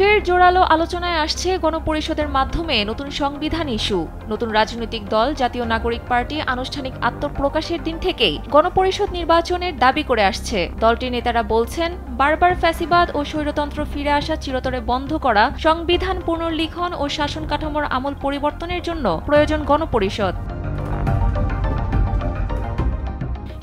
ফের জোরালো আলোচনায় আসছে গণপরিষদের মাধ্যমে নতুন সংবিধান ইস্যু। নতুন রাজনৈতিক দল জাতীয় নাগরিক পার্টি আনুষ্ঠানিক আত্মপ্রকাশের দিন থেকেই গণপরিষদ নির্বাচনের দাবি করে আসছে। দলটির নেতারা বলছেন, বারবার ফ্যাসিবাদ ও স্বৈরতন্ত্র ফিরে আসা চিরতরে বন্ধ করা, সংবিধান পুনর্লিখন ও শাসন কাঠামোর আমূল পরিবর্তনের জন্য প্রয়োজন গণপরিষদ।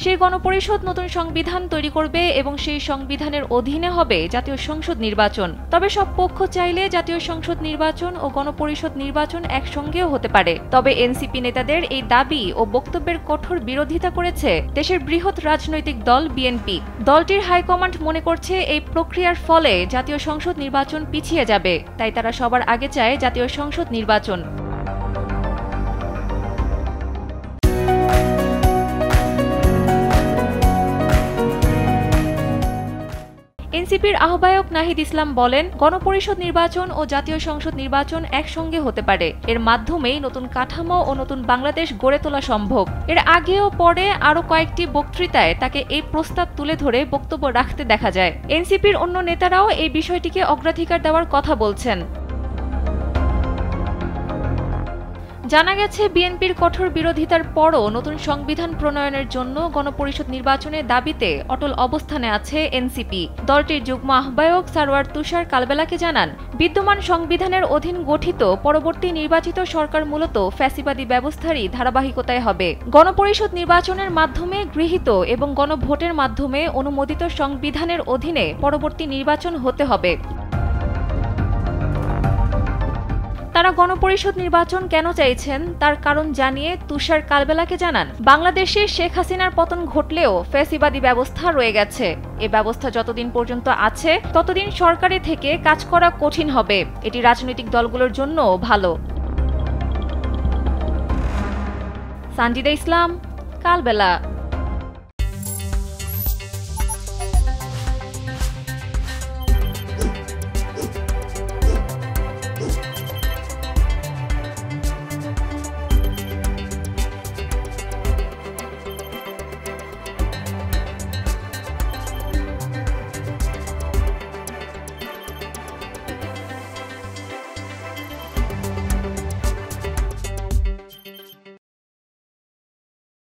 সেই গণপরিষদ নতুন সংবিধান তৈরি করবে এবং সেই সংবিধানের অধীনে হবে জাতীয় সংসদ নির্বাচন। তবে সব পক্ষ চাইলে জাতীয় সংসদ নির্বাচন ও গণপরিষদ নির্বাচন একসঙ্গেও হতে পারে। তবে এনসিপি নেতাদের এই দাবি ও বক্তব্যের কঠোর বিরোধিতা করেছে দেশের বৃহৎ রাজনৈতিক দল বিএনপি। দলটির হাইকমান্ড মনে করছে এই প্রক্রিয়ার ফলে জাতীয় সংসদ নির্বাচন পিছিয়ে যাবে, তাই তারা সবার আগে চায় জাতীয় সংসদ নির্বাচন। এনসিপির আহ্বায়ক নাহিদ ইসলাম বলেন, গণপরিষদ নির্বাচন ও জাতীয় সংসদ নির্বাচন একসঙ্গে হতে পারে। এর মাধ্যমেই নতুন কাঠামো ও নতুন বাংলাদেশ গড়ে তোলা সম্ভব। এর আগেও পরে আরও কয়েকটি বক্তৃতায় তাকে এই প্রস্তাব তুলে ধরে বক্তব্য রাখতে দেখা যায়। এনসিপির অন্য নেতারাও এই বিষয়টিকে অগ্রাধিকার দেওয়ার কথা বলছেন। জানা গেছে, বিএনপির কঠোর বিরোধিতার পরও নতুন সংবিধান প্রণয়নের জন্য গণপরিষদ নির্বাচনের দাবিতে অটল অবস্থানে আছে এনসিপি। দলটির যুগ্ম আহ্বায়ক সারওয়ার তুষার কালবেলাকে জানান, বিদ্যমান সংবিধানের অধীন গঠিত পরবর্তী নির্বাচিত সরকার মূলত ফ্যাসিবাদী ব্যবস্থারই ধারাবাহিকতায় হবে। গণপরিষদ নির্বাচনের মাধ্যমে গৃহীত এবং গণভোটের মাধ্যমে অনুমোদিত সংবিধানের অধীনে পরবর্তী নির্বাচন হতে হবে। তারা গণপরিষদ নির্বাচন কেন চাইছেন তার কারণ জানিয়ে তুষার কালবেলাকে জানান, বাংলাদেশে শেখ হাসিনার পতন ঘটলেও ফ্যাসিবাদী ব্যবস্থা রয়ে গেছে। এ ব্যবস্থা যতদিন পর্যন্ত আছে ততদিন সরকারে থেকে কাজ করা কঠিন হবে। এটি রাজনৈতিক দলগুলোর জন্যও ভালো। সানজিদা ইসলাম, কালবেলা।